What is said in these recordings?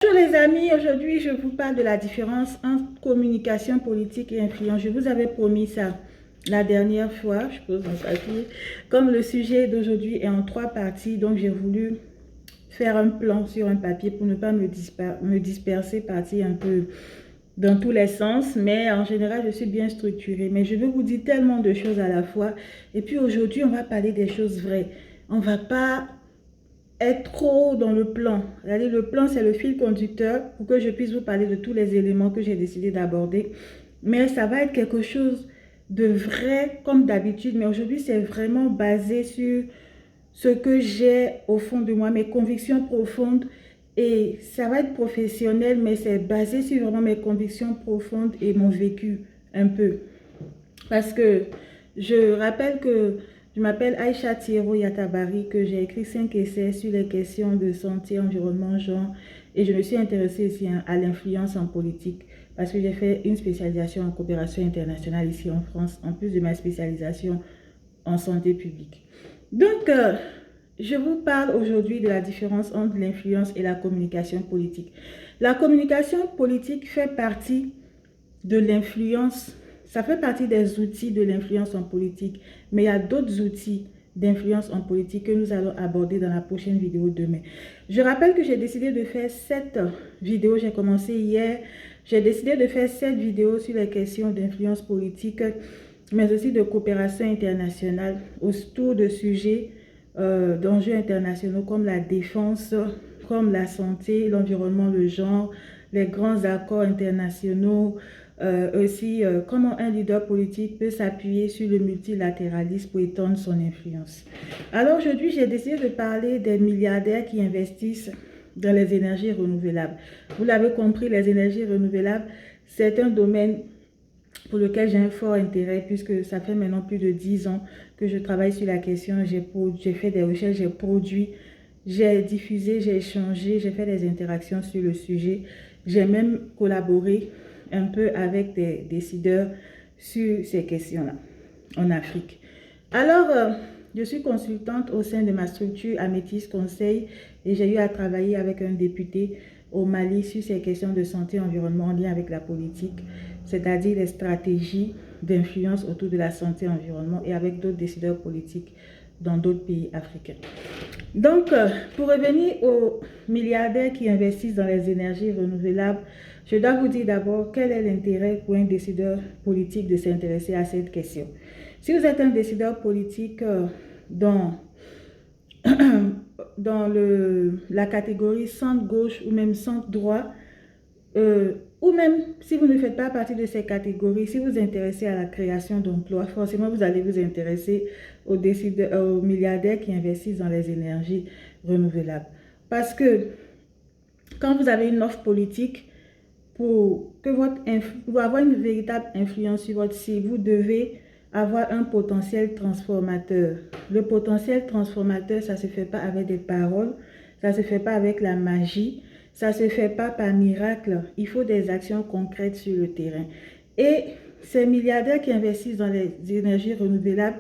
Bonjour les amis, aujourd'hui je vous parle de la différence entre communication politique et influence. Je vous avais promis ça la dernière fois, je pose mon papier. Comme le sujet d'aujourd'hui est en 3 parties, donc j'ai voulu faire un plan sur un papier pour ne pas me disperser, partir un peu dans tous les sens. Mais en général, je suis bien structurée. Mais je veux vous dire tellement de choses à la fois. Et puis aujourd'hui, on va parler des choses vraies. On ne va pas être trop dans le plan. Regardez, le plan, c'est le fil conducteur pour que je puisse vous parler de tous les éléments que j'ai décidé d'aborder. Mais ça va être quelque chose de vrai comme d'habitude. Mais aujourd'hui, c'est vraiment basé sur ce que j'ai au fond de moi, mes convictions profondes. Et ça va être professionnel, mais c'est basé sur vraiment mes convictions profondes et mon vécu un peu. Parce que je rappelle que je m'appelle Aïcha Thiero Yatabari, que j'ai écrit 5 essais sur les questions de santé, environnement, genre, et je me suis intéressée aussi à l'influence en politique parce que j'ai fait une spécialisation en coopération internationale ici en France, en plus de ma spécialisation en santé publique. Donc, je vous parle aujourd'hui de la différence entre l'influence et la communication politique. La communication politique fait partie de l'influence. Ça fait partie des outils de l'influence en politique, mais il y a d'autres outils d'influence en politique que nous allons aborder dans la prochaine vidéo demain. Je rappelle que j'ai décidé de faire 7 vidéos, j'ai commencé hier, j'ai décidé de faire 7 vidéos sur les questions d'influence politique, mais aussi de coopération internationale, autour de sujets d'enjeux internationaux comme la défense, comme la santé, l'environnement, le genre, les grands accords internationaux, aussi comment un leader politique peut s'appuyer sur le multilatéralisme pour étendre son influence. Alors aujourd'hui, j'ai décidé de parler des milliardaires qui investissent dans les énergies renouvelables. Vous l'avez compris, les énergies renouvelables, c'est un domaine pour lequel j'ai un fort intérêt puisque ça fait maintenant plus de 10 ans que je travaille sur la question. J'ai fait des recherches, j'ai produit, j'ai diffusé, j'ai échangé, j'ai fait des interactions sur le sujet. J'ai même collaboré un peu avec des décideurs sur ces questions-là en Afrique. Alors, je suis consultante au sein de ma structure Amétis Conseil et j'ai eu à travailler avec un député au Mali sur ces questions de santé et environnement en lien avec la politique, c'est-à-dire les stratégies d'influence autour de la santé et environnement et avec d'autres décideurs politiques dans d'autres pays africains. Donc, pour revenir aux milliardaires qui investissent dans les énergies renouvelables, je dois vous dire d'abord quel est l'intérêt pour un décideur politique de s'intéresser à cette question. Si vous êtes un décideur politique dans la catégorie centre-gauche ou même centre-droit, ou même si vous ne faites pas partie de ces catégories, si vous vous intéressez à la création d'emplois, forcément vous allez vous intéresser aux milliardaires qui investissent dans les énergies renouvelables. Parce que quand vous avez une offre politique, pour avoir une véritable influence sur votre cible, vous devez avoir un potentiel transformateur. Le potentiel transformateur, ça ne se fait pas avec des paroles, ça ne se fait pas avec la magie, ça ne se fait pas par miracle. Il faut des actions concrètes sur le terrain. Et ces milliardaires qui investissent dans les énergies renouvelables,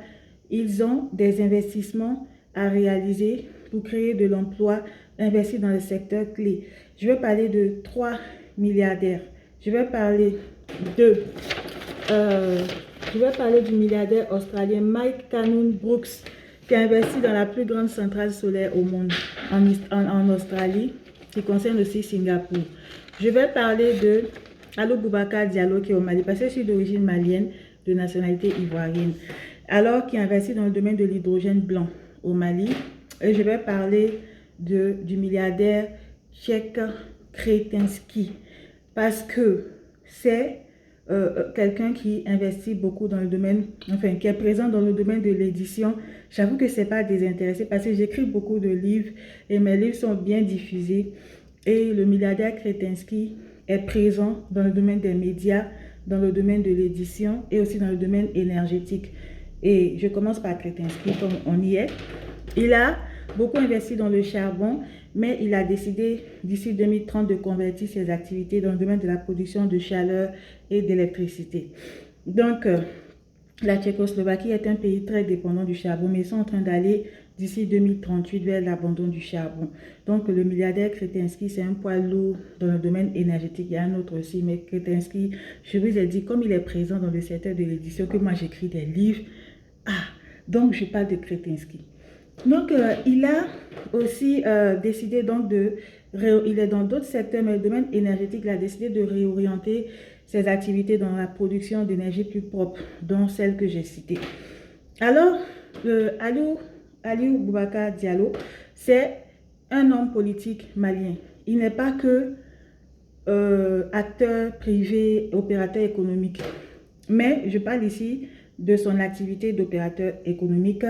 ils ont des investissements à réaliser pour créer de l'emploi, investir dans le secteur clé. Je vais parler de 3 milliardaires. Je vais parler du milliardaire australien Mike Cannon-Brookes qui a investi dans la plus grande centrale solaire au monde en Australie, qui concerne aussi Singapour. Je vais parler de Alou Boubacar Diallo qui est au Mali, parce que je suis d'origine malienne, de nationalité ivoirienne, alors qui investit dans le domaine de l'hydrogène blanc au Mali. Et je vais parler du milliardaire tchèque Kretinsky, parce que c'est quelqu'un qui investit beaucoup dans le domaine, enfin qui est présent dans le domaine de l'édition. J'avoue que ce n'est pas désintéressé parce que j'écris beaucoup de livres et mes livres sont bien diffusés. Et le milliardaire Kretinsky est présent dans le domaine des médias, dans le domaine de l'édition et aussi dans le domaine énergétique. Et je commence par Kretinsky comme on y est. Il a beaucoup investi dans le charbon, mais il a décidé d'ici 2030 de convertir ses activités dans le domaine de la production de chaleur et d'électricité. Donc, la Tchécoslovaquie est un pays très dépendant du charbon, mais ils sont en train d'aller d'ici 2038 vers l'abandon du charbon. Donc, le milliardaire Kretinsky, c'est un poids lourd dans le domaine énergétique. Il y a un autre aussi, mais Kretinsky, je vous ai dit, comme il est présent dans le secteur de l'édition, que moi j'écris des livres, donc je parle de Kretinsky. Donc, il a aussi décidé donc il est dans d'autres secteurs, mais le domaine énergétique, il a décidé de réorienter ses activités dans la production d'énergie plus propre, dont celle que j'ai citée. Alors, Aliou Boubacar Diallo, c'est un homme politique malien. Il n'est pas que acteur privé, opérateur économique. Mais je parle ici de son activité d'opérateur économique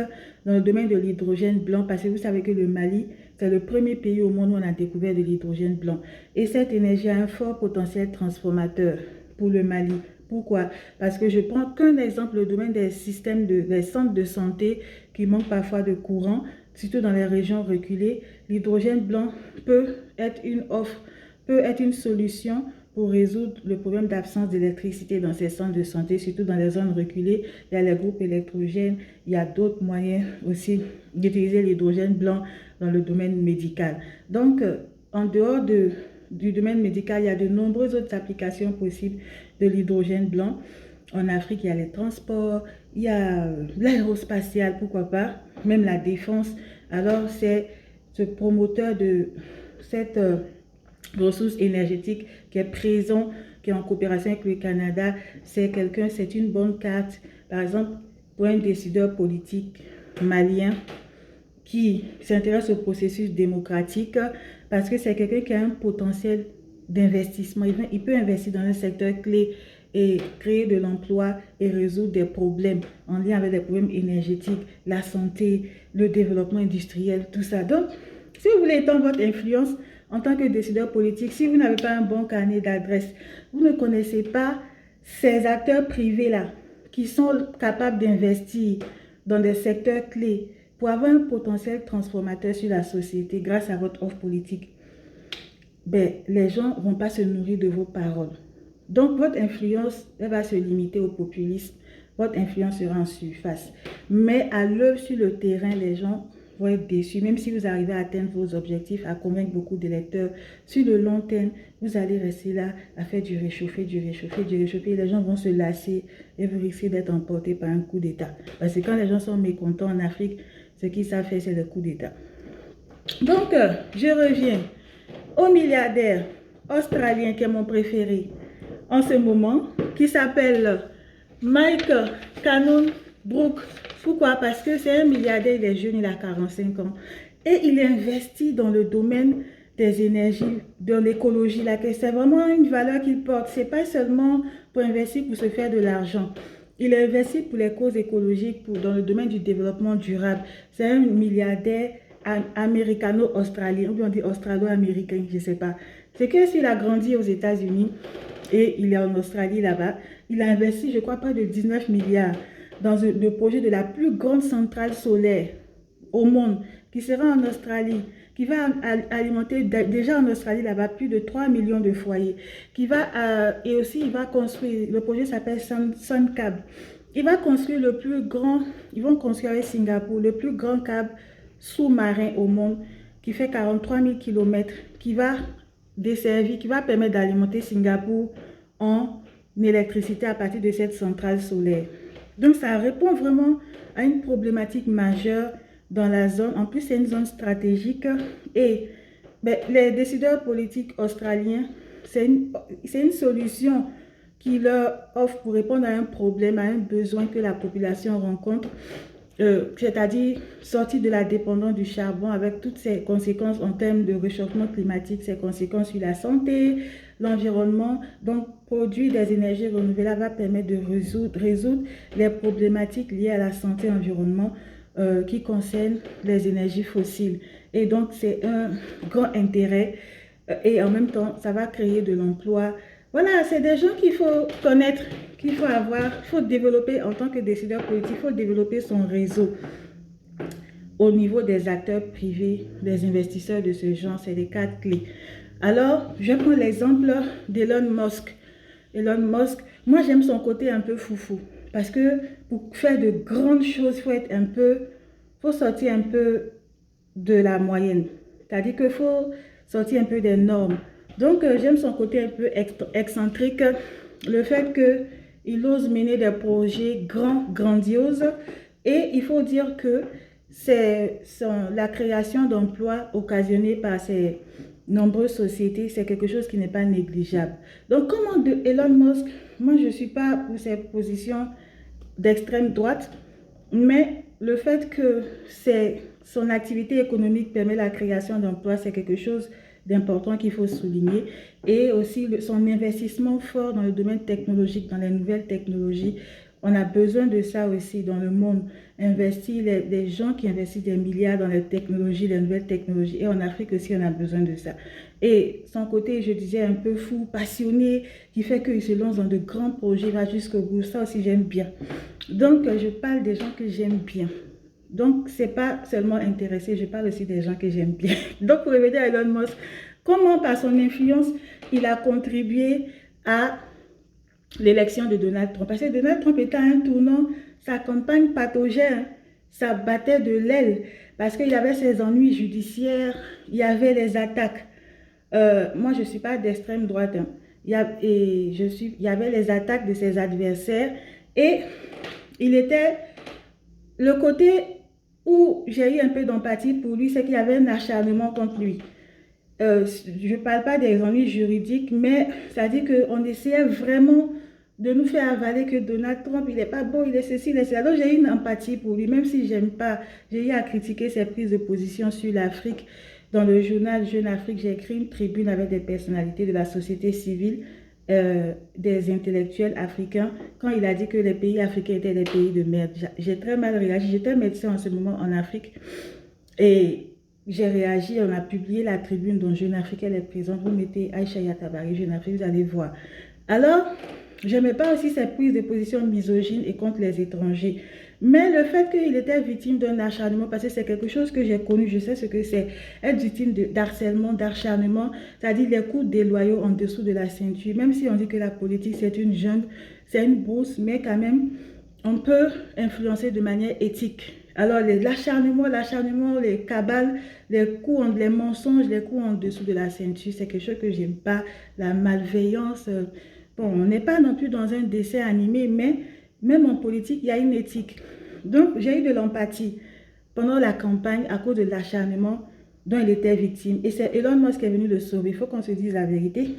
dans le domaine de l'hydrogène blanc, parce que vous savez que le Mali, c'est le premier pays au monde où on a découvert de l'hydrogène blanc. Et cette énergie a un fort potentiel transformateur pour le Mali. Pourquoi? Parce que je prends qu'un exemple, le domaine des systèmes, des centres de santé qui manquent parfois de courant, surtout dans les régions reculées. L'hydrogène blanc peut être une offre, peut être une solution pour résoudre le problème d'absence d'électricité dans ces centres de santé, surtout dans les zones reculées. Il y a les groupes électrogènes, il y a d'autres moyens aussi d'utiliser l'hydrogène blanc dans le domaine médical. Donc, en dehors du domaine médical, il y a de nombreuses autres applications possibles de l'hydrogène blanc. En Afrique, il y a les transports, il y a l'aérospatial, pourquoi pas, même la défense. Alors, c'est ce promoteur de cette ressource énergétique qui est présent, qui est en coopération avec le Canada. C'est quelqu'un, c'est une bonne carte, par exemple, pour un décideur politique malien qui s'intéresse au processus démocratique, parce que c'est quelqu'un qui a un potentiel d'investissement. Il peut investir dans un secteur clé et créer de l'emploi et résoudre des problèmes en lien avec des problèmes énergétiques, la santé, le développement industriel, tout ça. Donc, si vous voulez étendre votre influence en tant que décideur politique, si vous n'avez pas un bon carnet d'adresses, vous ne connaissez pas ces acteurs privés-là qui sont capables d'investir dans des secteurs clés pour avoir un potentiel transformateur sur la société grâce à votre offre politique, ben, les gens ne vont pas se nourrir de vos paroles. Donc, votre influence, elle va se limiter au populisme. Votre influence sera en surface. Mais à l'œuvre sur le terrain, les gens vont être déçus. Même si vous arrivez à atteindre vos objectifs, à convaincre beaucoup d'électeurs, sur le long terme, vous allez rester là à faire du réchauffé, du réchauffé, du réchauffé. Les gens vont se lasser et vous risquez d'être emportés par un coup d'État. Parce que quand les gens sont mécontents en Afrique, ce qu'ils savent faire, c'est le coup d'État. Donc, je reviens au milliardaire australien qui est mon préféré en ce moment, qui s'appelle Mike Cannon-Brookes. Pourquoi? Parce que c'est un milliardaire, il est jeune, il a 45 ans. Et il investit dans le domaine des énergies, de l'écologie. C'est vraiment une valeur qu'il porte. Ce n'est pas seulement pour investir pour se faire de l'argent. Il investit pour les causes écologiques, dans le domaine du développement durable. C'est un milliardaire américano-australien, ou bien on dit australo-américain, je ne sais pas. C'est que s'il a grandi aux États-Unis et il est en Australie là-bas, il a investi, je crois, près de 19 milliards dans le projet de la plus grande centrale solaire au monde, qui sera en Australie, qui va alimenter déjà en Australie là-bas plus de 3 millions de foyers, et aussi il va construire, le projet s'appelle SunCab. Il va construire le plus grand, ils vont construire avec Singapour, le plus grand câble sous-marin au monde, qui fait 43 000 km, qui va desservir, qui va permettre d'alimenter Singapour en électricité à partir de cette centrale solaire. Donc ça répond vraiment à une problématique majeure dans la zone. En plus, c'est une zone stratégique et les décideurs politiques australiens, c'est une solution qui leur offre pour répondre à un problème, à un besoin que la population rencontre, c'est-à-dire sortir de la dépendance du charbon avec toutes ses conséquences en termes de réchauffement climatique, ses conséquences sur la santé, l'environnement. Donc, produire des énergies renouvelables va permettre de résoudre les problématiques liées à la santé et l'environnement qui concernent les énergies fossiles. Et donc, c'est un grand intérêt et en même temps, ça va créer de l'emploi. Voilà, c'est des gens qu'il faut connaître, qu'il faut avoir, il faut développer en tant que décideur politique, il faut développer son réseau au niveau des acteurs privés, des investisseurs de ce genre, c'est les 4 clés. Alors, je prends l'exemple d'Elon Musk. Elon Musk, moi j'aime son côté un peu foufou, parce que pour faire de grandes choses, il faut être un peu faut sortir un peu de la moyenne. C'est-à-dire qu'il faut sortir un peu des normes. Donc, j'aime son côté un peu excentrique, le fait qu'il ose mener des projets grandioses. Et il faut dire que c'est la création d'emplois occasionnés par ces nombreuses sociétés, c'est quelque chose qui n'est pas négligeable. Donc, comment de Elon Musk, moi je ne suis pas pour ses positions d'extrême droite, mais le fait que son activité économique permet la création d'emplois, c'est quelque chose d'important qu'il faut souligner. Et aussi son investissement fort dans le domaine technologique, dans les nouvelles technologies. On a besoin de ça aussi dans le monde. Investir, les gens qui investissent des milliards dans les technologies, les nouvelles technologies. Et en Afrique aussi, on a besoin de ça. Et son côté, je disais, un peu fou, passionné, qui fait qu'il se lance dans de grands projets, va jusqu'au bout. Ça aussi, j'aime bien. Donc, je parle des gens que j'aime bien. Donc, ce n'est pas seulement intéressé, je parle aussi des gens que j'aime bien. Donc, pour revenir à Elon Musk, comment par son influence, il a contribué à l'élection de Donald Trump. Parce que Donald Trump était à un tournant, sa campagne pathogène, ça battait de l'aile. Parce qu'il y avait ses ennuis judiciaires, il y avait les attaques. Moi, je ne suis pas d'extrême droite. Hein. Il y avait les attaques de ses adversaires. Et il était... Le côté où j'ai eu un peu d'empathie pour lui, c'est qu'il y avait un acharnement contre lui. Je ne parle pas des ennuis juridiques, mais ça dit qu'on essayait vraiment de nous faire avaler que Donald Trump, il n'est pas bon, il est ceci, il est cela. Donc j'ai eu une empathie pour lui, même si j'aime pas, j'ai eu à critiquer ses prises de position sur l'Afrique. Dans le journal Jeune Afrique, j'ai écrit une tribune avec des personnalités de la société civile, des intellectuels africains, quand il a dit que les pays africains étaient des pays de merde. J'ai très mal réagi. J'étais médecin en ce moment en Afrique et j'ai réagi. On a publié la tribune dont Jeune Afrique elle est présente. Vous mettez Aïcha Yatabari, Jeune Afrique, vous allez voir. Alors, je n'aimais pas aussi cette prise de position misogyne et contre les étrangers. Mais le fait qu'il était victime d'un acharnement, parce que c'est quelque chose que j'ai connu, je sais ce que c'est, être victime d'harcèlement, d'acharnement, c'est-à-dire les coups déloyaux en dessous de la ceinture. Même si on dit que la politique c'est une jungle, c'est une brousse, mais quand même, on peut influencer de manière éthique. Alors l'acharnement, les cabales, les coups, les mensonges, les coups en dessous de la ceinture, c'est quelque chose que j'aime pas, la malveillance. Bon, on n'est pas non plus dans un dessin animé, mais même en politique, il y a une éthique. Donc, j'ai eu de l'empathie pendant la campagne à cause de l'acharnement dont il était victime. Et c'est Elon Musk qui est venu le sauver. Il faut qu'on se dise la vérité.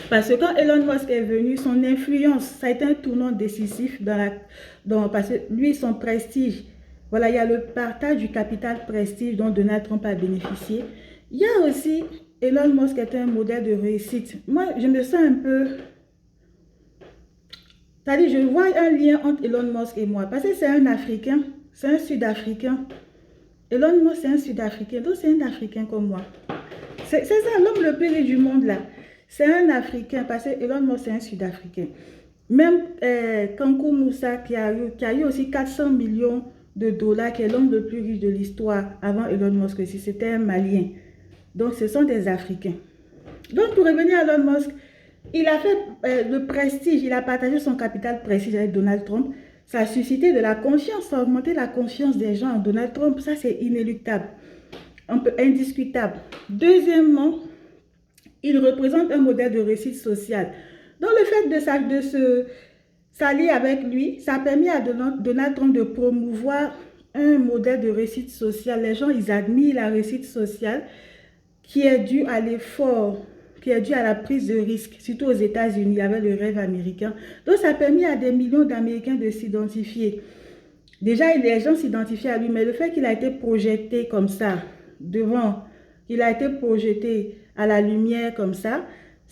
Parce que quand Elon Musk est venu, son influence, ça a été un tournant décisif parce que lui, son prestige, voilà, il y a le partage du capital prestige dont Donald Trump a bénéficié. Il y a aussi Elon Musk qui est un modèle de réussite. Moi, je me sens un peu... C'est-à-dire, je vois un lien entre Elon Musk et moi. Parce que c'est un Africain, c'est un Sud-Africain. Elon Musk, c'est un Sud-Africain. Donc, c'est un Africain comme moi. C'est ça, l'homme le plus riche du monde, là. C'est un Africain, parce que Elon Musk, c'est un Sud-Africain. Même Kankou Moussa, qui a eu aussi 400 millions de dollars, qui est l'homme le plus riche de l'histoire, avant Elon Musk aussi, c'était un Malien. Donc, ce sont des Africains. Donc, pour revenir à Elon Musk, il a fait le prestige, il a partagé son capital prestige avec Donald Trump. Ça a suscité de la confiance, ça a augmenté la confiance des gens en Donald Trump. Ça, c'est inéluctable, indiscutable. Deuxièmement, il représente un modèle de réussite sociale. Donc, le fait de se s'allier avec lui, ça a permis à Donald Trump de promouvoir un modèle de réussite sociale. Les gens, ils admirent la réussite sociale qui est due à l'effort, qui est dû à la prise de risque, surtout aux États-Unis, avec le rêve américain. Donc, ça a permis à des millions d'Américains de s'identifier. Déjà, les gens s'identifiaient à lui, mais le fait qu'il a été projeté comme ça, devant, qu'il a été projeté à la lumière comme ça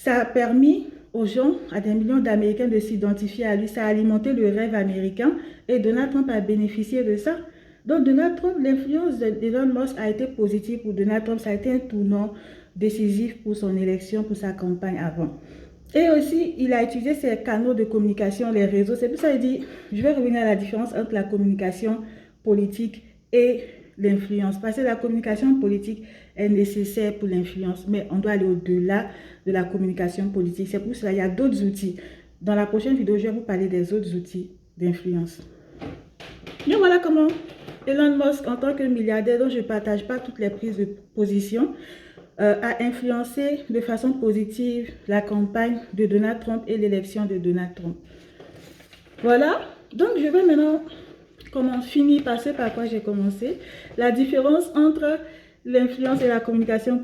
a permis aux gens, à des millions d'Américains de s'identifier à lui. Ça a alimenté le rêve américain et Donald Trump a bénéficié de ça. Donc, Donald Trump, l'influence d'Elon Musk a été positive pour Donald Trump. Ça a été un tournant décisif pour son élection, pour sa campagne avant. Et aussi, il a utilisé ses canaux de communication, les réseaux. C'est pour ça qu'il dit, je vais revenir à la différence entre la communication politique et l'influence. Parce que la communication politique est nécessaire pour l'influence, mais on doit aller au-delà de la communication politique. C'est pour cela qu'il y a d'autres outils. Dans la prochaine vidéo, je vais vous parler des autres outils d'influence. Et voilà comment Elon Musk, en tant que milliardaire dont je ne partage pas toutes les prises de position, a influencé de façon positive la campagne de Donald Trump et l'élection de Donald Trump. Voilà, donc je vais maintenant finir par ce par quoi j'ai commencé. La différence entre l'influence et la communication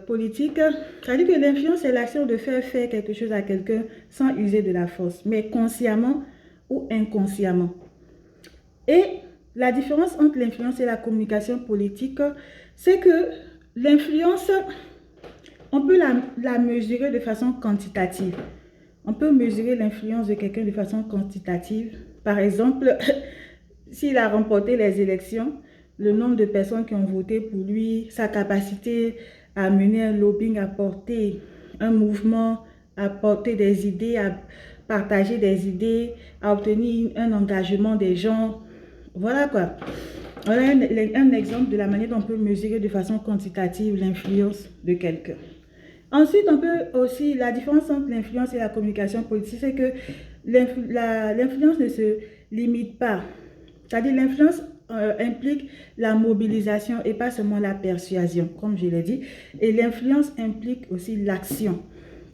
politique, c'est-à-dire que l'influence c'est l'action de faire quelque chose à quelqu'un sans user de la force, mais consciemment ou inconsciemment. Et la différence entre l'influence et la communication politique, c'est que l'influence, on peut la mesurer de façon quantitative. On peut mesurer l'influence de quelqu'un de façon quantitative. Par exemple, s'il a remporté les élections, le nombre de personnes qui ont voté pour lui, sa capacité à mener un lobbying, à porter un mouvement, à porter des idées, à partager des idées, à obtenir un engagement des gens. Voilà quoi. Voilà un exemple de la manière dont on peut mesurer de façon quantitative l'influence de quelqu'un. Ensuite, on peut aussi, la différence entre l'influence et la communication politique, c'est que l'influence ne se limite pas. C'est-à-dire l'influence implique la mobilisation et pas seulement la persuasion, comme je l'ai dit. Et l'influence implique aussi l'action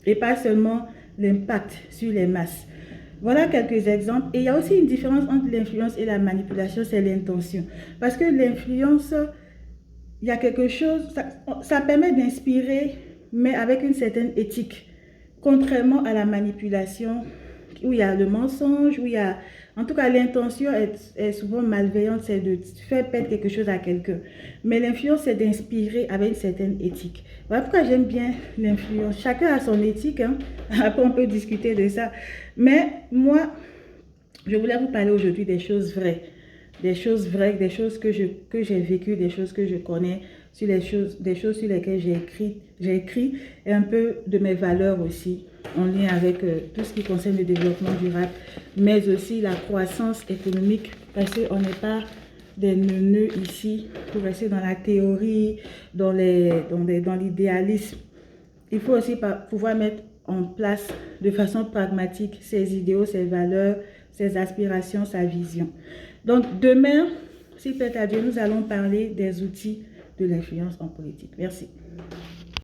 et pas seulement l'impact sur les masses. Voilà quelques exemples. Et il y a aussi une différence entre l'influence et la manipulation, c'est l'intention. Parce que l'influence, il y a quelque chose, ça permet d'inspirer, mais avec une certaine éthique. Contrairement à la manipulation, où il y a le mensonge, où il y a... En tout cas, l'intention est souvent malveillante, c'est de faire perdre quelque chose à quelqu'un. Mais l'influence, c'est d'inspirer avec une certaine éthique. Voilà pourquoi j'aime bien l'influence. Chacun a son éthique, hein. Après, on peut discuter de ça. Mais moi, je voulais vous parler aujourd'hui des choses vraies. Des choses vraies, des choses que j'ai vécues, des choses que je connais, sur des choses sur lesquelles j'ai écrit, et un peu de mes valeurs aussi, en lien avec tout ce qui concerne le développement durable, mais aussi la croissance économique, parce qu'on n'est pas des neuneux ici pour rester dans la théorie, dans l'idéalisme. Il faut aussi pouvoir mettre en place de façon pragmatique ses idéaux, ses valeurs, ses aspirations, sa vision. Donc demain, s'il plaît à Dieu, nous allons parler des outils de l'influence en politique. Merci.